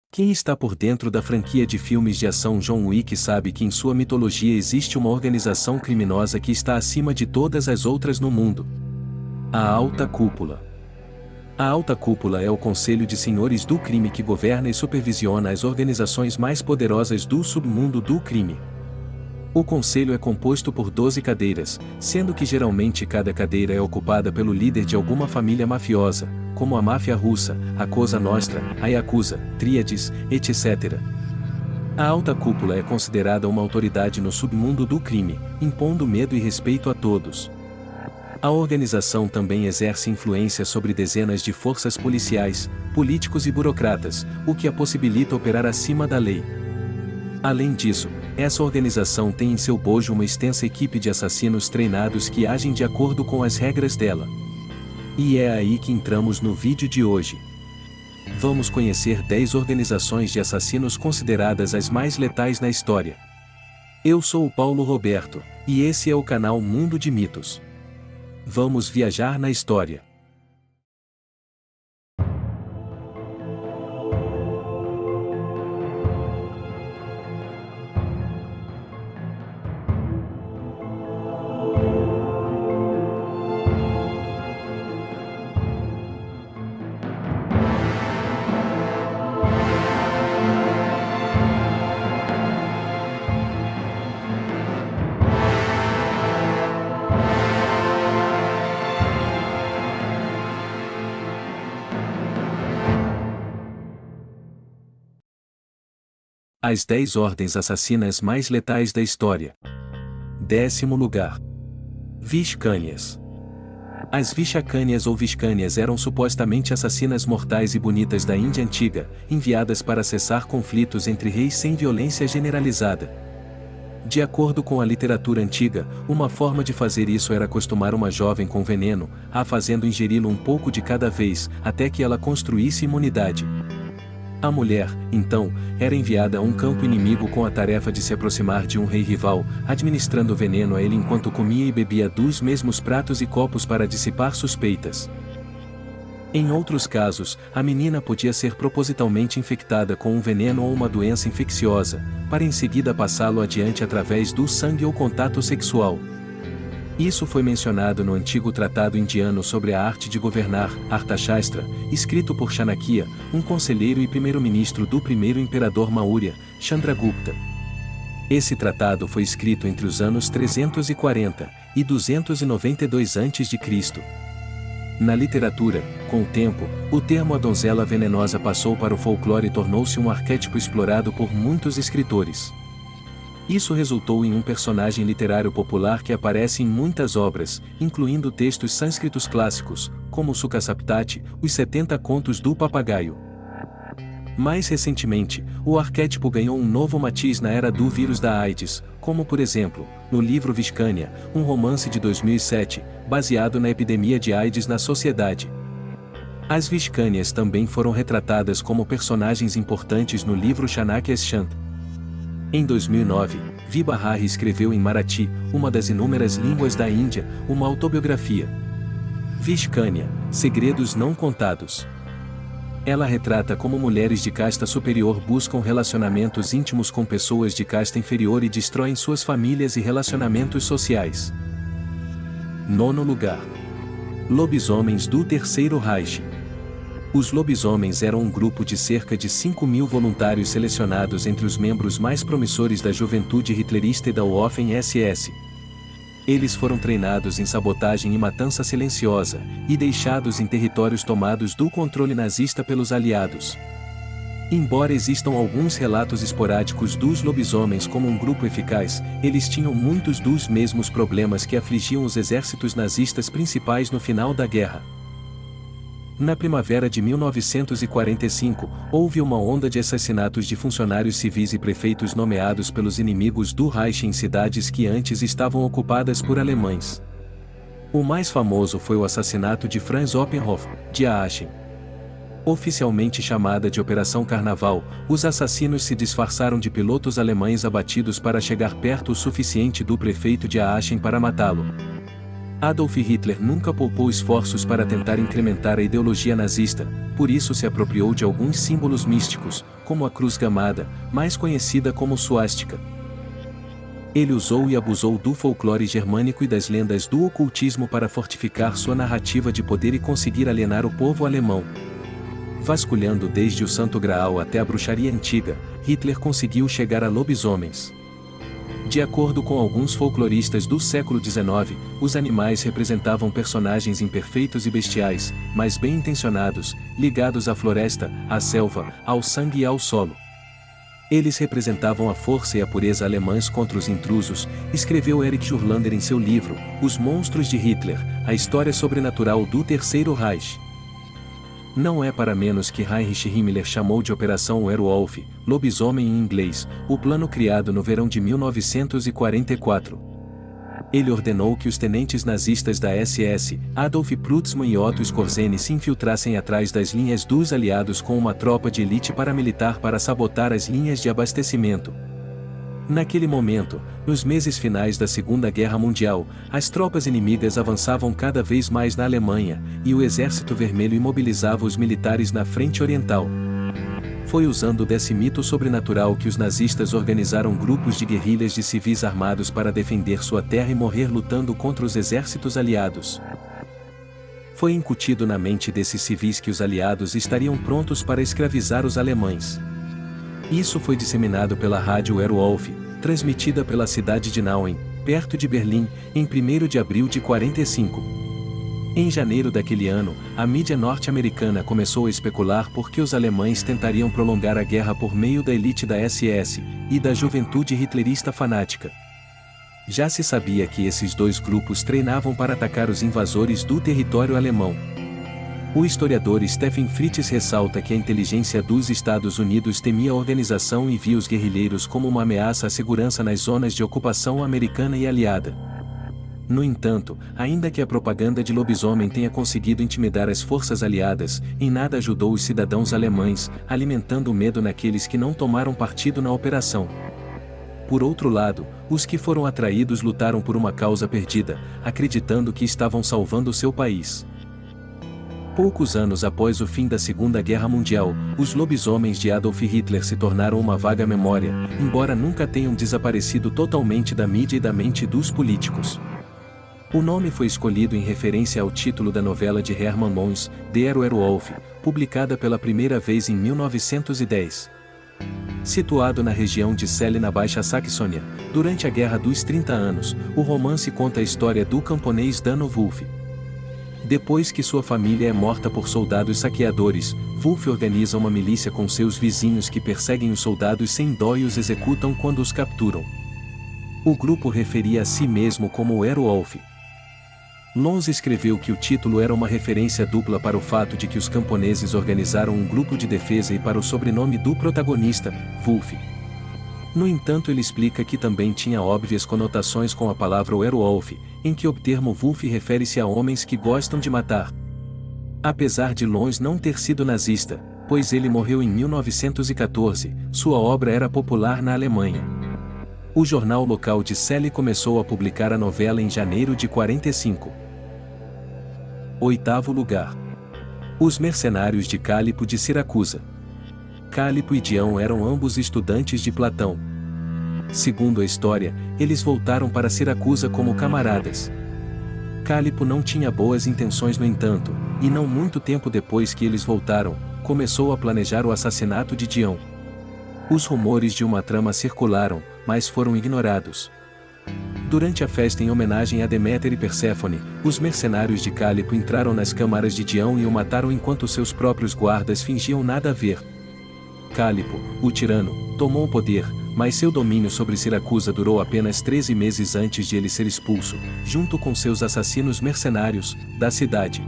Quem está por dentro da franquia de filmes de ação John Wick sabe que em sua mitologia existe uma organização criminosa que está acima de todas as outras no mundo. A Alta Cúpula. A Alta Cúpula é o conselho de senhores do crime que governa e supervisiona as organizações mais poderosas do submundo do crime. O conselho é composto por 12 cadeiras, sendo que geralmente cada cadeira é ocupada pelo líder de alguma família mafiosa, como a máfia russa, a Cosa Nostra, a Yakuza, Tríades, etc. A Alta Cúpula é considerada uma autoridade no submundo do crime, impondo medo e respeito a todos. A organização também exerce influência sobre dezenas de forças policiais, políticos e burocratas, o que a possibilita operar acima da lei. Além disso, essa organização tem em seu bojo uma extensa equipe de assassinos treinados que agem de acordo com as regras dela. E é aí que entramos no vídeo de hoje. Vamos conhecer 10 organizações de assassinos consideradas as mais letais na história. Eu sou o Paulo Roberto, e esse é o canal Mundo de Mitos. Vamos viajar na história. As 10 ordens assassinas mais letais da história. 10º lugar. Vishkanyas. As Vishakanyas ou Vishkanyas eram supostamente assassinas mortais e bonitas da Índia antiga, enviadas para cessar conflitos entre reis sem violência generalizada. De acordo com a literatura antiga, uma forma de fazer isso era acostumar uma jovem com veneno, a fazendo ingeri-lo um pouco de cada vez, até que ela construísse imunidade. A mulher, então, era enviada a um campo inimigo com a tarefa de se aproximar de um rei rival, administrando veneno a ele enquanto comia e bebia dos mesmos pratos e copos para dissipar suspeitas. Em outros casos, a menina podia ser propositalmente infectada com um veneno ou uma doença infecciosa, para em seguida passá-lo adiante através do sangue ou contato sexual. Isso foi mencionado no antigo tratado indiano sobre a arte de governar, Arthashastra, escrito por Chanakya, um conselheiro e primeiro-ministro do primeiro imperador Maurya, Chandragupta. Esse tratado foi escrito entre os anos 340 e 292 a.C. Na literatura, com o tempo, o termo a donzela venenosa passou para o folclore e tornou-se um arquétipo explorado por muitos escritores. Isso resultou em um personagem literário popular que aparece em muitas obras, incluindo textos sânscritos clássicos, como Sukasaptati, os 70 Contos do Papagaio. Mais recentemente, o arquétipo ganhou um novo matiz na era do vírus da AIDS, como por exemplo, no livro Vishkanya, um romance de 2007, baseado na epidemia de AIDS na sociedade. As Vishkanyas também foram retratadas como personagens importantes no livro Chanakya's Chant. Em 2009, Vibha Hari escreveu em Marathi, uma das inúmeras línguas da Índia, uma autobiografia. Vishkanya, Segredos Não Contados. Ela retrata como mulheres de casta superior buscam relacionamentos íntimos com pessoas de casta inferior e destroem suas famílias e relacionamentos sociais. 9º lugar. Lobisomens do Terceiro Reich. Os lobisomens eram um grupo de cerca de 5.000 voluntários selecionados entre os membros mais promissores da juventude hitlerista e da Waffen-SS. Eles foram treinados em sabotagem e matança silenciosa, e deixados em territórios tomados do controle nazista pelos aliados. Embora existam alguns relatos esporádicos dos lobisomens como um grupo eficaz, eles tinham muitos dos mesmos problemas que afligiam os exércitos nazistas principais no final da guerra. Na primavera de 1945, houve uma onda de assassinatos de funcionários civis e prefeitos nomeados pelos inimigos do Reich em cidades que antes estavam ocupadas por alemães. O mais famoso foi o assassinato de Franz Oppenhoff, de Aachen. Oficialmente chamada de Operação Carnaval, os assassinos se disfarçaram de pilotos alemães abatidos para chegar perto o suficiente do prefeito de Aachen para matá-lo. Adolf Hitler nunca poupou esforços para tentar incrementar a ideologia nazista, por isso se apropriou de alguns símbolos místicos, como a cruz gamada, mais conhecida como suástica. Ele usou e abusou do folclore germânico e das lendas do ocultismo para fortificar sua narrativa de poder e conseguir alienar o povo alemão. Vasculhando desde o Santo Graal até a bruxaria antiga, Hitler conseguiu chegar a lobisomens. De acordo com alguns folcloristas do século XIX, os animais representavam personagens imperfeitos e bestiais, mas bem intencionados, ligados à floresta, à selva, ao sangue e ao solo. Eles representavam a força e a pureza alemãs contra os intrusos, escreveu Erich Jurlander em seu livro, Os Monstros de Hitler, a história sobrenatural do Terceiro Reich. Não é para menos que Heinrich Himmler chamou de Operação Werewolf, lobisomem em inglês, o plano criado no verão de 1944. Ele ordenou que os tenentes nazistas da SS, Adolf Prutzmann e Otto Skorzeny se infiltrassem atrás das linhas dos aliados com uma tropa de elite paramilitar para sabotar as linhas de abastecimento. Naquele momento, nos meses finais da Segunda Guerra Mundial, as tropas inimigas avançavam cada vez mais na Alemanha, e o Exército Vermelho imobilizava os militares na frente oriental. Foi usando desse mito sobrenatural que os nazistas organizaram grupos de guerrilhas de civis armados para defender sua terra e morrer lutando contra os exércitos aliados. Foi incutido na mente desses civis que os aliados estariam prontos para escravizar os alemães. Isso foi disseminado pela rádio Werewolf, transmitida pela cidade de Nauen, perto de Berlim, em 1º de abril de 45. Em janeiro daquele ano, a mídia norte-americana começou a especular por que os alemães tentariam prolongar a guerra por meio da elite da SS e da juventude hitlerista fanática. Já se sabia que esses dois grupos treinavam para atacar os invasores do território alemão. O historiador Stephen Fritz ressalta que a inteligência dos Estados Unidos temia a organização e via os guerrilheiros como uma ameaça à segurança nas zonas de ocupação americana e aliada. No entanto, ainda que a propaganda de lobisomem tenha conseguido intimidar as forças aliadas, em nada ajudou os cidadãos alemães, alimentando o medo naqueles que não tomaram partido na operação. Por outro lado, os que foram atraídos lutaram por uma causa perdida, acreditando que estavam salvando seu país. Poucos anos após o fim da Segunda Guerra Mundial, os lobisomens de Adolf Hitler se tornaram uma vaga memória, embora nunca tenham desaparecido totalmente da mídia e da mente dos políticos. O nome foi escolhido em referência ao título da novela de Hermann Mons, Der Werwolf, publicada pela primeira vez em 1910. Situado na região de Celle na Baixa Saxônia, durante a Guerra dos 30 Anos, o romance conta a história do camponês Dano Wolf. Depois que sua família é morta por soldados saqueadores, Wolf organiza uma milícia com seus vizinhos que perseguem os soldados sem dó e os executam quando os capturam. O grupo referia a si mesmo como Werewolf. Lons escreveu que o título era uma referência dupla para o fato de que os camponeses organizaram um grupo de defesa e para o sobrenome do protagonista, Wolf. No entanto, ele explica que também tinha óbvias conotações com a palavra Werewolf, em que o termo Wolf refere-se a homens que gostam de matar. Apesar de Lons não ter sido nazista, pois ele morreu em 1914, sua obra era popular na Alemanha. O jornal local de Celle começou a publicar a novela em janeiro de 45. 8º lugar. Os mercenários de Cálipo de Siracusa. Cálipo e Dião eram ambos estudantes de Platão. Segundo a história, eles voltaram para Siracusa como camaradas. Cálipo não tinha boas intenções no entanto, e não muito tempo depois que eles voltaram, começou a planejar o assassinato de Dião. Os rumores de uma trama circularam, mas foram ignorados. Durante a festa em homenagem a Deméter e Perséfone, os mercenários de Cálipo entraram nas câmaras de Dião e o mataram enquanto seus próprios guardas fingiam nada a ver. Cálipo, o tirano, tomou o poder, mas seu domínio sobre Siracusa durou apenas 13 meses antes de ele ser expulso, junto com seus assassinos mercenários, da cidade.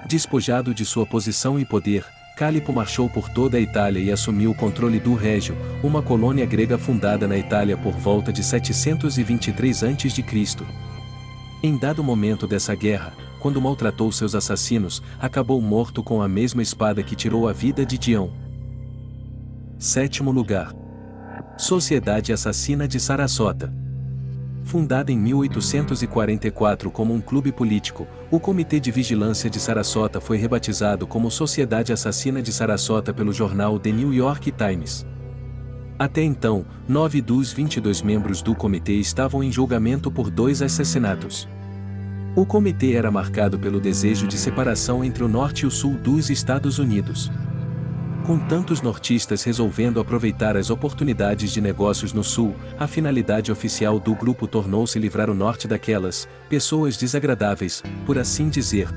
Despojado de sua posição e poder, Cálipo marchou por toda a Itália e assumiu o controle do Régio, uma colônia grega fundada na Itália por volta de 723 a.C. Em dado momento dessa guerra, quando maltratou seus assassinos, acabou morto com a mesma espada que tirou a vida de Dião. 7º lugar. Sociedade Assassina de Sarasota. Fundada em 1844 como um clube político, o Comitê de Vigilância de Sarasota foi rebatizado como Sociedade Assassina de Sarasota pelo jornal The New York Times. Até então, 9 dos 22 membros do comitê estavam em julgamento por 2 assassinatos. O comitê era marcado pelo desejo de separação entre o norte e o sul dos Estados Unidos. Com tantos nortistas resolvendo aproveitar as oportunidades de negócios no sul, a finalidade oficial do grupo tornou-se livrar o norte daquelas pessoas desagradáveis, por assim dizer.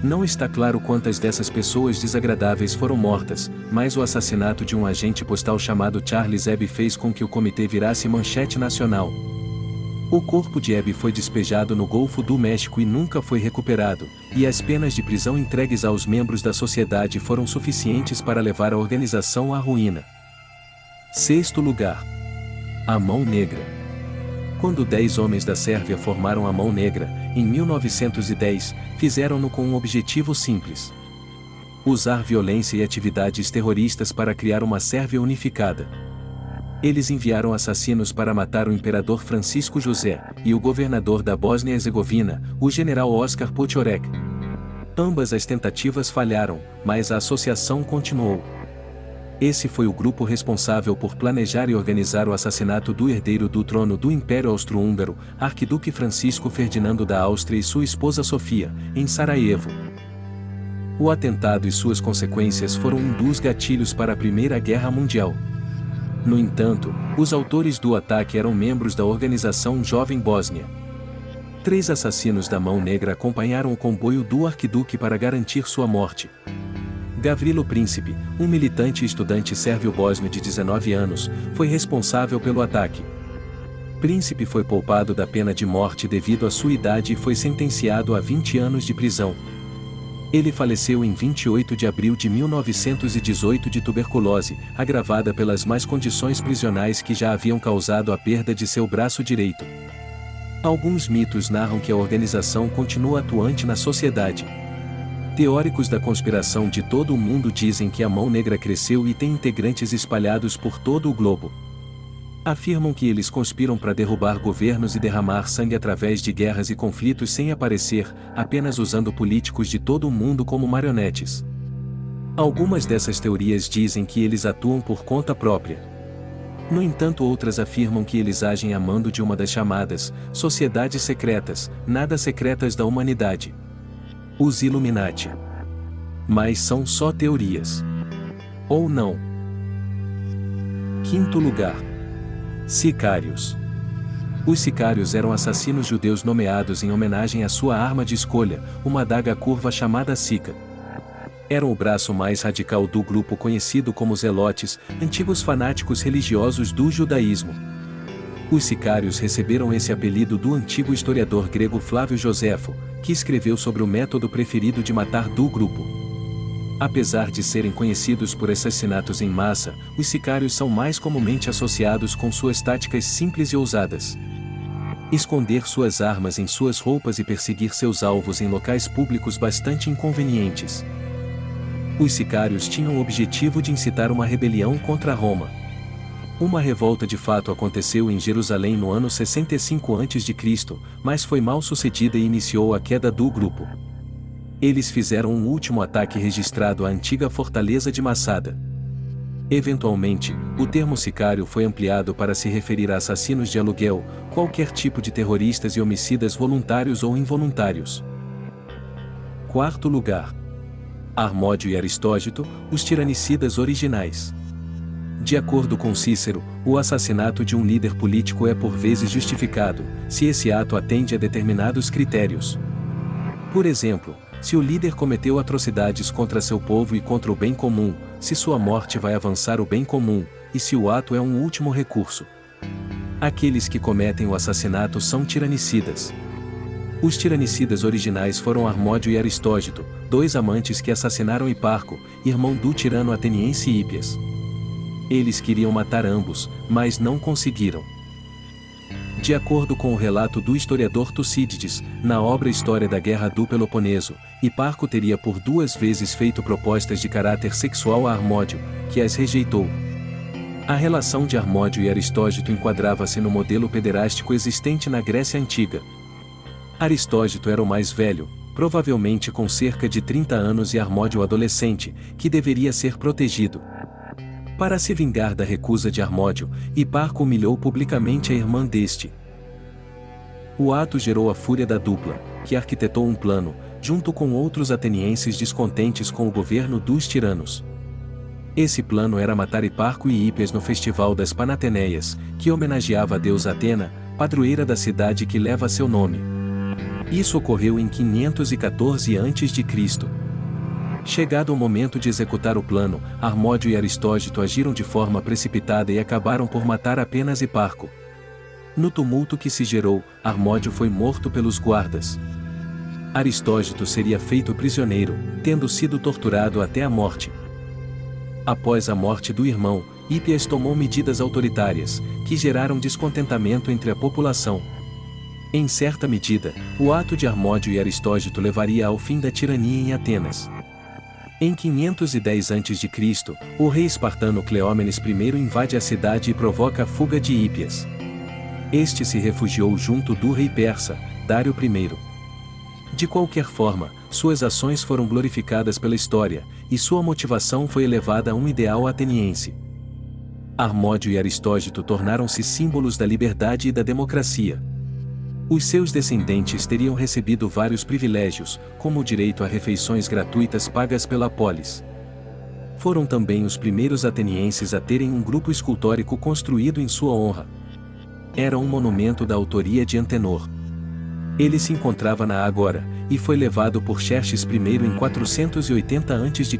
Não está claro quantas dessas pessoas desagradáveis foram mortas, mas o assassinato de um agente postal chamado Charles Ebb fez com que o comitê virasse manchete nacional. O corpo de Ebb foi despejado no Golfo do México e nunca foi recuperado, e as penas de prisão entregues aos membros da sociedade foram suficientes para levar a organização à ruína. 6º lugar. A Mão Negra. Quando 10 homens da Sérvia formaram a Mão Negra, em 1910, fizeram-no com um objetivo simples: usar violência e atividades terroristas para criar uma Sérvia unificada. Eles enviaram assassinos para matar o imperador Francisco José e o governador da Bósnia-Herzegovina, o general Oskar Poćorek. Ambas as tentativas falharam, mas a associação continuou. Esse foi o grupo responsável por planejar e organizar o assassinato do herdeiro do trono do Império Austro-Húngaro, Arquiduque Francisco Ferdinando da Áustria e sua esposa Sofia, em Sarajevo. O atentado e suas consequências foram um dos gatilhos para a Primeira Guerra Mundial. No entanto, os autores do ataque eram membros da organização Jovem Bósnia. 3 assassinos da Mão Negra acompanharam o comboio do arquiduque para garantir sua morte. Gavrilo Princip, um militante e estudante sérvio-bósnio de 19 anos, foi responsável pelo ataque. Príncipe foi poupado da pena de morte devido à sua idade e foi sentenciado a 20 anos de prisão. Ele faleceu em 28 de abril de 1918 de tuberculose, agravada pelas más condições prisionais que já haviam causado a perda de seu braço direito. Alguns mitos narram que a organização continua atuante na sociedade. Teóricos da conspiração de todo o mundo dizem que a Mão Negra cresceu e tem integrantes espalhados por todo o globo. Afirmam que eles conspiram para derrubar governos e derramar sangue através de guerras e conflitos sem aparecer, apenas usando políticos de todo o mundo como marionetes. Algumas dessas teorias dizem que eles atuam por conta própria. No entanto, outras afirmam que eles agem a mando de uma das chamadas sociedades secretas, nada secretas da humanidade. Os Illuminati. Mas são só teorias. Ou não. 5º lugar. Sicários. Os sicários eram assassinos judeus nomeados em homenagem à sua arma de escolha, uma adaga curva chamada sica. Eram o braço mais radical do grupo conhecido como Zelotes, antigos fanáticos religiosos do judaísmo. Os sicários receberam esse apelido do antigo historiador grego Flávio Joséfo, que escreveu sobre o método preferido de matar do grupo. Apesar de serem conhecidos por assassinatos em massa, os sicários são mais comumente associados com suas táticas simples e ousadas. Esconder suas armas em suas roupas e perseguir seus alvos em locais públicos bastante inconvenientes. Os sicários tinham o objetivo de incitar uma rebelião contra Roma. Uma revolta de fato aconteceu em Jerusalém no ano 65 a.C., mas foi mal sucedida e iniciou a queda do grupo. Eles fizeram um último ataque registrado à antiga fortaleza de Massada. Eventualmente, o termo sicário foi ampliado para se referir a assassinos de aluguel, qualquer tipo de terroristas e homicidas voluntários ou involuntários. 4º lugar. Harmódio e Aristógito, os tiranicidas originais. De acordo com Cícero, o assassinato de um líder político é por vezes justificado, se esse ato atende a determinados critérios. Por exemplo, se o líder cometeu atrocidades contra seu povo e contra o bem comum, se sua morte vai avançar o bem comum, e se o ato é um último recurso. Aqueles que cometem o assassinato são tiranicidas. Os tiranicidas originais foram Harmódio e Aristógito, 2 amantes que assassinaram Hiparco, irmão do tirano ateniense Hípias. Eles queriam matar ambos, mas não conseguiram. De acordo com o relato do historiador Tucídides, na obra História da Guerra do Peloponeso, Hiparco teria por 2 vezes feito propostas de caráter sexual a Harmódio, que as rejeitou. A relação de Harmódio e Aristógito enquadrava-se no modelo pederástico existente na Grécia Antiga. Aristógito era o mais velho, provavelmente com cerca de 30 anos, e Harmódio o adolescente, que deveria ser protegido. Para se vingar da recusa de Harmódio, Hiparco humilhou publicamente a irmã deste. O ato gerou a fúria da dupla, que arquitetou um plano, junto com outros atenienses descontentes com o governo dos tiranos. Esse plano era matar Hiparco e Hípias no festival das Panateneias, que homenageava a deusa Atena, padroeira da cidade que leva seu nome. Isso ocorreu em 514 a.C. Chegado o momento de executar o plano, Harmódio e Aristógito agiram de forma precipitada e acabaram por matar apenas Hiparco. No tumulto que se gerou, Harmódio foi morto pelos guardas. Aristógito seria feito prisioneiro, tendo sido torturado até a morte. Após a morte do irmão, Hípias tomou medidas autoritárias, que geraram descontentamento entre a população. Em certa medida, o ato de Harmódio e Aristógito levaria ao fim da tirania em Atenas. Em 510 a.C., o rei espartano Cleómenes I invade a cidade e provoca a fuga de Hípias. Este se refugiou junto do rei persa, Dário I. De qualquer forma, suas ações foram glorificadas pela história, e sua motivação foi elevada a um ideal ateniense. Harmódio e Aristógito tornaram-se símbolos da liberdade e da democracia. Os seus descendentes teriam recebido vários privilégios, como o direito a refeições gratuitas pagas pela polis. Foram também os primeiros atenienses a terem um grupo escultórico construído em sua honra. Era um monumento da autoria de Antenor. Ele se encontrava na Ágora, e foi levado por Xerxes I em 480 a.C.,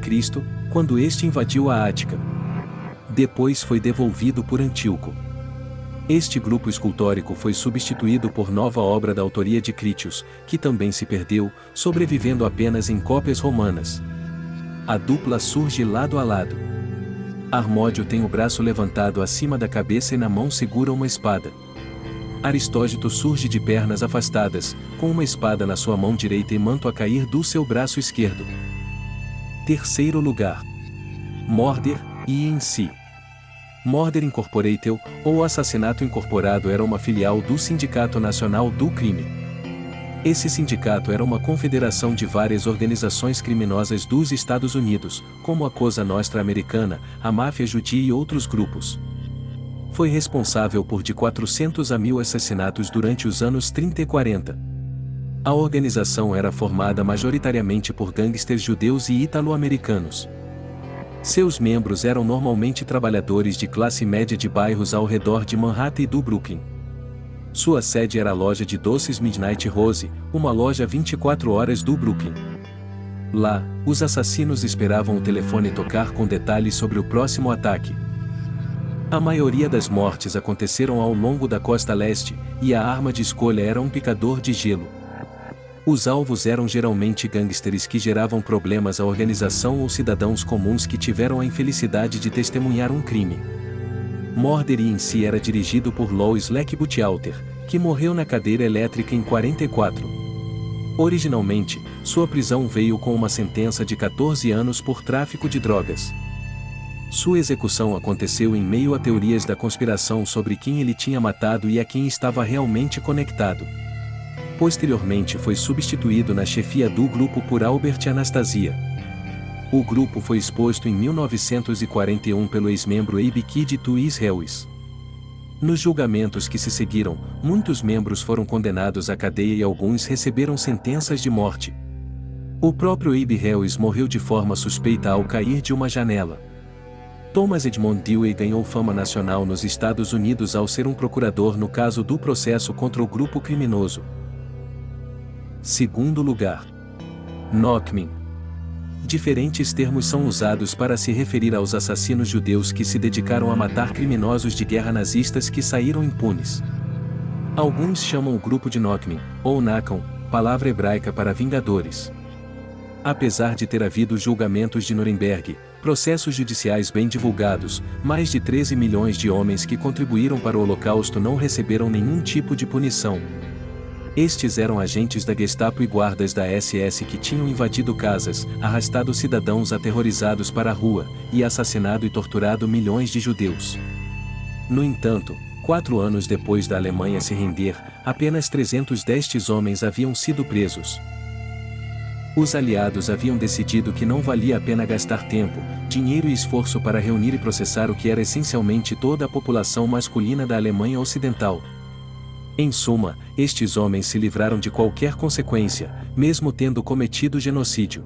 quando este invadiu a Ática. Depois foi devolvido por Antíoco. Este grupo escultórico foi substituído por nova obra da autoria de Crítios, que também se perdeu, sobrevivendo apenas em cópias romanas. A dupla surge lado a lado. Harmódio tem o braço levantado acima da cabeça e na mão segura uma espada. Aristógito surge de pernas afastadas, com uma espada na sua mão direita e manto a cair do seu braço esquerdo. Terceiro lugar. Murder, I.N.C. Murder Incorporated, ou Assassinato Incorporado, era uma filial do Sindicato Nacional do Crime. Esse sindicato era uma confederação de várias organizações criminosas dos Estados Unidos, como a Cosa Nostra americana, a máfia judia e outros grupos. Foi responsável por de 400 a 1000 assassinatos durante os anos 30 e 40. A organização era formada majoritariamente por gangsters judeus e ítalo-americanos. Seus membros eram normalmente trabalhadores de classe média de bairros ao redor de Manhattan e do Brooklyn. Sua sede era a loja de doces Midnight Rose, uma loja 24 horas do Brooklyn. Lá, os assassinos esperavam o telefone tocar com detalhes sobre o próximo ataque. A maioria das mortes aconteceram ao longo da costa leste, e a arma de escolha era um picador de gelo. Os alvos eram geralmente gangsters que geravam problemas à organização ou cidadãos comuns que tiveram a infelicidade de testemunhar um crime. Murder em si era dirigido por Louis Leckbuttalter, que morreu na cadeira elétrica em 44. Originalmente, sua prisão veio com uma sentença de 14 anos por tráfico de drogas. Sua execução aconteceu em meio a teorias da conspiração sobre quem ele tinha matado e a quem estava realmente conectado. Posteriormente foi substituído na chefia do grupo por Albert Anastasia. O grupo foi exposto em 1941 pelo ex-membro Abe Kidd e Tuis Hewes. Nos julgamentos que se seguiram, muitos membros foram condenados à cadeia e alguns receberam sentenças de morte. O próprio Abe Hewes morreu de forma suspeita ao cair de uma janela. Thomas Edmond Dewey ganhou fama nacional nos Estados Unidos ao ser um procurador no caso do processo contra o grupo criminoso. Segundo lugar. Knockmin. Diferentes termos são usados para se referir aos assassinos judeus que se dedicaram a matar criminosos de guerra nazistas que saíram impunes. Alguns chamam o grupo de Knockmin, ou Nakam, palavra hebraica para vingadores. Apesar de ter havido julgamentos de Nuremberg, processos judiciais bem divulgados, mais de 13 milhões de homens que contribuíram para o Holocausto não receberam nenhum tipo de punição. Estes eram agentes da Gestapo e guardas da SS que tinham invadido casas, arrastado cidadãos aterrorizados para a rua, e assassinado e torturado milhões de judeus. No entanto, 4 anos depois da Alemanha se render, apenas 300 destes homens haviam sido presos. Os aliados haviam decidido que não valia a pena gastar tempo, dinheiro e esforço para reunir e processar o que era essencialmente toda a população masculina da Alemanha Ocidental. Em suma, estes homens se livraram de qualquer consequência, mesmo tendo cometido genocídio.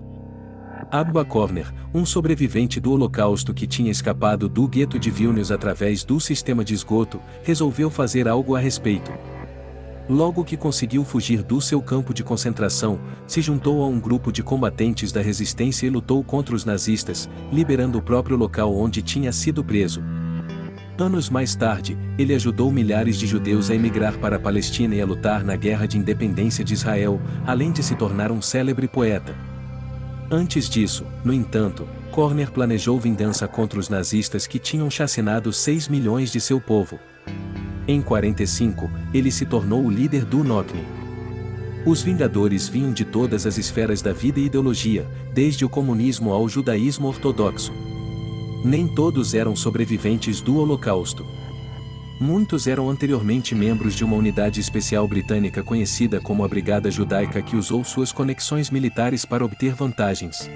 Abba Kovner, um sobrevivente do Holocausto que tinha escapado do gueto de Vilnius através do sistema de esgoto, resolveu fazer algo a respeito. Logo que conseguiu fugir do seu campo de concentração, se juntou a um grupo de combatentes da resistência e lutou contra os nazistas, liberando o próprio local onde tinha sido preso. Anos mais tarde, ele ajudou milhares de judeus a emigrar para a Palestina e a lutar na Guerra de Independência de Israel, além de se tornar um célebre poeta. Antes disso, no entanto, Körner planejou vingança contra os nazistas que tinham chacinado 6 milhões de seu povo. Em 45, ele se tornou o líder do Nokmi. Os Vingadores vinham de todas as esferas da vida e ideologia, desde o comunismo ao judaísmo ortodoxo. Nem todos eram sobreviventes do Holocausto. Muitos eram anteriormente membros de uma unidade especial britânica conhecida como a Brigada Judaica que usou suas conexões militares para obter vantagens.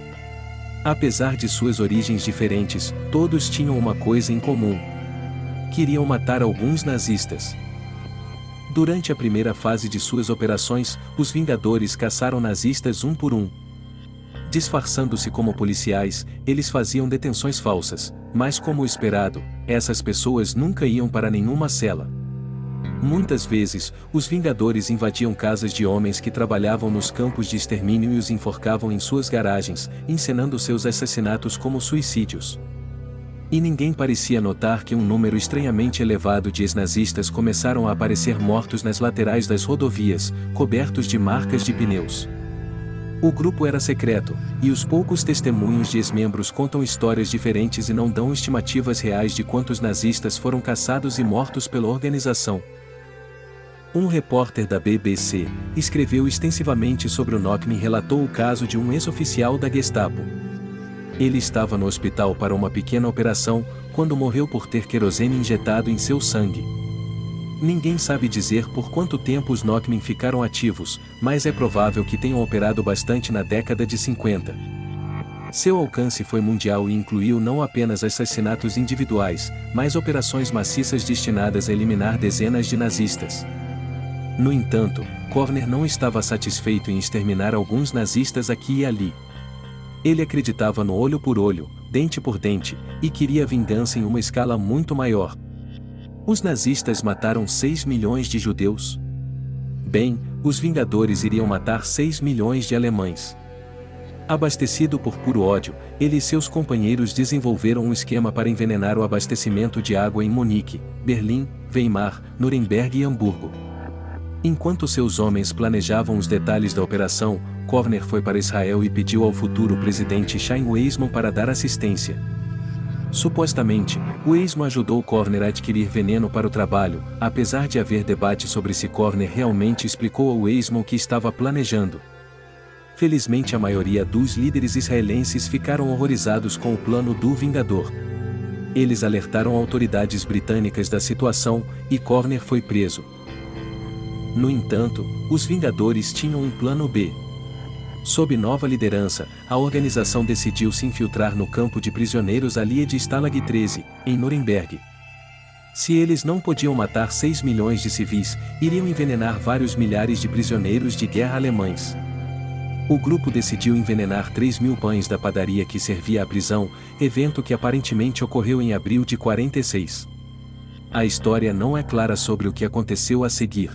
Apesar de suas origens diferentes, todos tinham uma coisa em comum: queriam matar alguns nazistas. Durante a primeira fase de suas operações, os Vingadores caçaram nazistas um por um. Disfarçando-se como policiais, eles faziam detenções falsas, mas como esperado, essas pessoas nunca iam para nenhuma cela. Muitas vezes, os Vingadores invadiam casas de homens que trabalhavam nos campos de extermínio e os enforcavam em suas garagens, encenando seus assassinatos como suicídios. E ninguém parecia notar que um número estranhamente elevado de ex-nazistas começaram a aparecer mortos nas laterais das rodovias, cobertos de marcas de pneus. O grupo era secreto, e os poucos testemunhos de ex-membros contam histórias diferentes e não dão estimativas reais de quantos nazistas foram caçados e mortos pela organização. Um repórter da BBC escreveu extensivamente sobre o Nokmi e relatou o caso de um ex-oficial da Gestapo. Ele estava no hospital para uma pequena operação, quando morreu por ter querosene injetado em seu sangue. Ninguém sabe dizer por quanto tempo os Nokmin ficaram ativos, mas é provável que tenham operado bastante na década de 50. Seu alcance foi mundial e incluiu não apenas assassinatos individuais, mas operações maciças destinadas a eliminar dezenas de nazistas. No entanto, Körner não estava satisfeito em exterminar alguns nazistas aqui e ali. Ele acreditava no olho por olho, dente por dente, e queria vingança em uma escala muito maior. Os nazistas mataram 6 milhões de judeus? Bem, os Vingadores iriam matar 6 milhões de alemães. Abastecido por puro ódio, ele e seus companheiros desenvolveram um esquema para envenenar o abastecimento de água em Munique, Berlim, Weimar, Nuremberg e Hamburgo. Enquanto seus homens planejavam os detalhes da operação, Körner foi para Israel e pediu ao futuro presidente Chaim Weizmann para dar assistência. Supostamente, Weizmann ajudou Körner a adquirir veneno para o trabalho, apesar de haver debate sobre se Körner realmente explicou ao Weizmann o que estava planejando. Felizmente a maioria dos líderes israelenses ficaram horrorizados com o plano do Vingador. Eles alertaram autoridades britânicas da situação, e Körner foi preso. No entanto, os Vingadores tinham um plano B. Sob nova liderança, a organização decidiu se infiltrar no campo de prisioneiros ali de Stalag 13, em Nuremberg. Se eles não podiam matar 6 milhões de civis, iriam envenenar vários milhares de prisioneiros de guerra alemães. O grupo decidiu envenenar 3.000 pães da padaria que servia à prisão, evento que aparentemente ocorreu em abril de 46. A história não é clara sobre o que aconteceu a seguir.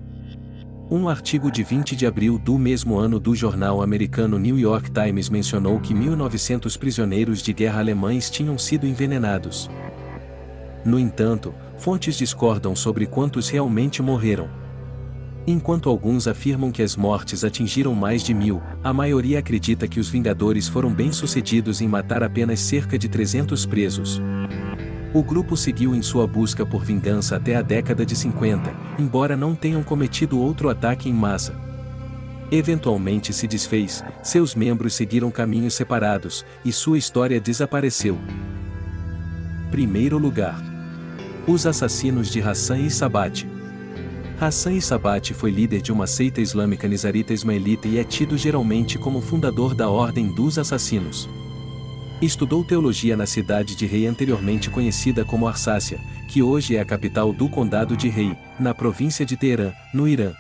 Um artigo de 20 de abril do mesmo ano do jornal americano New York Times mencionou que 1.900 prisioneiros de guerra alemães tinham sido envenenados. No entanto, fontes discordam sobre quantos realmente morreram. Enquanto alguns afirmam que as mortes atingiram mais de 1.000, a maioria acredita que os Vingadores foram bem-sucedidos em matar apenas cerca de 300 presos. O grupo seguiu em sua busca por vingança até a década de 50, embora não tenham cometido outro ataque em massa. Eventualmente se desfez, seus membros seguiram caminhos separados, e sua história desapareceu. Primeiro lugar. Os assassinos de Hassan e Sabat. Hassan e Sabat foi líder de uma seita islâmica nizarita ismaelita e é tido geralmente como fundador da Ordem dos Assassinos. Estudou teologia na cidade de Rei anteriormente conhecida como Arsácia, que hoje é a capital do Condado de Rei, na província de Teherã, no Irã.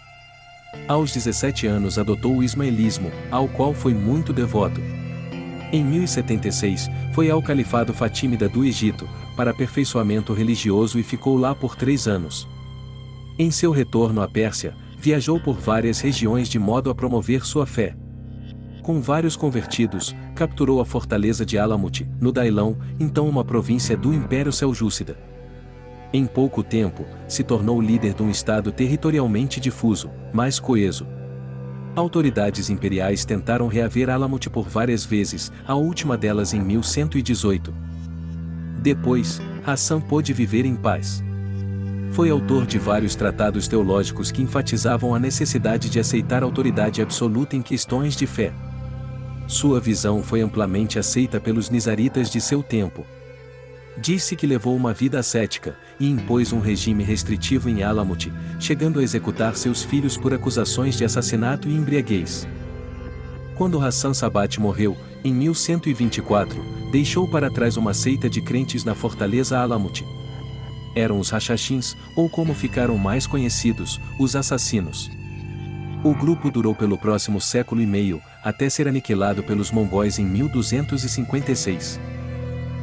Aos 17 anos adotou o ismaelismo, ao qual foi muito devoto. Em 1076, foi ao Califado Fatímida do Egito, para aperfeiçoamento religioso e ficou lá por 3 anos. Em seu retorno à Pérsia, viajou por várias regiões de modo a promover sua fé. Com vários convertidos, capturou a fortaleza de Alamut, no Dailão, então uma província do Império Seljúcida. Em pouco tempo, se tornou líder de um estado territorialmente difuso, mas coeso. Autoridades imperiais tentaram reaver Alamut por várias vezes, a última delas em 1118. Depois, Hassan pôde viver em paz. Foi autor de vários tratados teológicos que enfatizavam a necessidade de aceitar autoridade absoluta em questões de fé. Sua visão foi amplamente aceita pelos nizaritas de seu tempo. Disse que levou uma vida ascética, e impôs um regime restritivo em Alamut, chegando a executar seus filhos por acusações de assassinato e embriaguez. Quando Hassan Sabat morreu, em 1124, deixou para trás uma seita de crentes na fortaleza Alamut. Eram os Rachachins, ou como ficaram mais conhecidos, os assassinos. O grupo durou pelo próximo século e meio, até ser aniquilado pelos mongóis em 1256.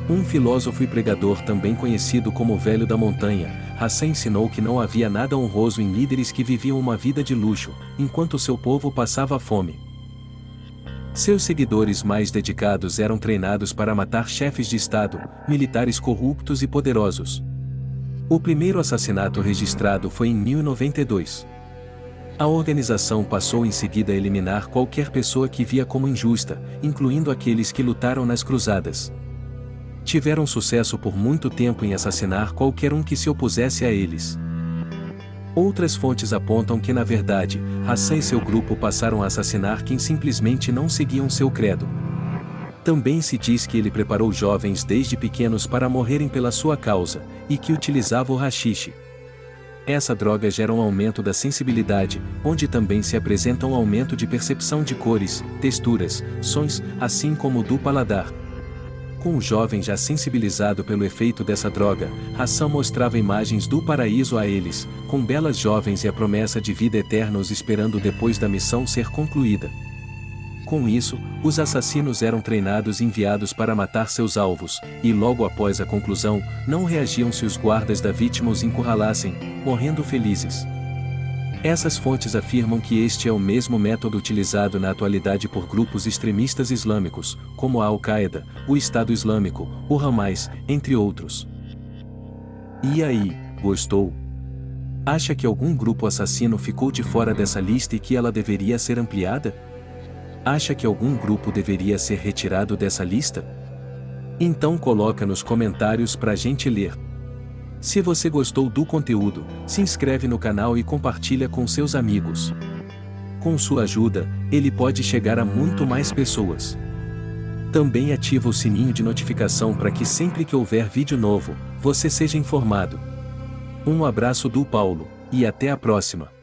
Um filósofo e pregador também conhecido como Velho da Montanha, Hassan ensinou que não havia nada honroso em líderes que viviam uma vida de luxo, enquanto seu povo passava fome. Seus seguidores mais dedicados eram treinados para matar chefes de Estado, militares corruptos e poderosos. O primeiro assassinato registrado foi em 1092. A organização passou em seguida a eliminar qualquer pessoa que via como injusta, incluindo aqueles que lutaram nas cruzadas. Tiveram sucesso por muito tempo em assassinar qualquer um que se opusesse a eles. Outras fontes apontam que na verdade, Hassan e seu grupo passaram a assassinar quem simplesmente não seguiam seu credo. Também se diz que ele preparou jovens desde pequenos para morrerem pela sua causa, e que utilizava o haxixe. Essa droga gera um aumento da sensibilidade, onde também se apresenta um aumento de percepção de cores, texturas, sons, assim como do paladar. Com o jovem já sensibilizado pelo efeito dessa droga, Hassan mostrava imagens do paraíso a eles, com belas jovens e a promessa de vida eterna os esperando depois da missão ser concluída. Com isso, os assassinos eram treinados e enviados para matar seus alvos, e logo após a conclusão, não reagiam se os guardas da vítima os encurralassem, morrendo felizes. Essas fontes afirmam que este é o mesmo método utilizado na atualidade por grupos extremistas islâmicos, como a Al-Qaeda, o Estado Islâmico, o Hamas, entre outros. E aí, gostou? Acha que algum grupo assassino ficou de fora dessa lista e que ela deveria ser ampliada? Acha que algum grupo deveria ser retirado dessa lista? Então coloca nos comentários pra gente ler. Se você gostou do conteúdo, se inscreve no canal e compartilha com seus amigos. Com sua ajuda, ele pode chegar a muito mais pessoas. Também ativa o sininho de notificação para que sempre que houver vídeo novo, você seja informado. Um abraço do Paulo, e até a próxima.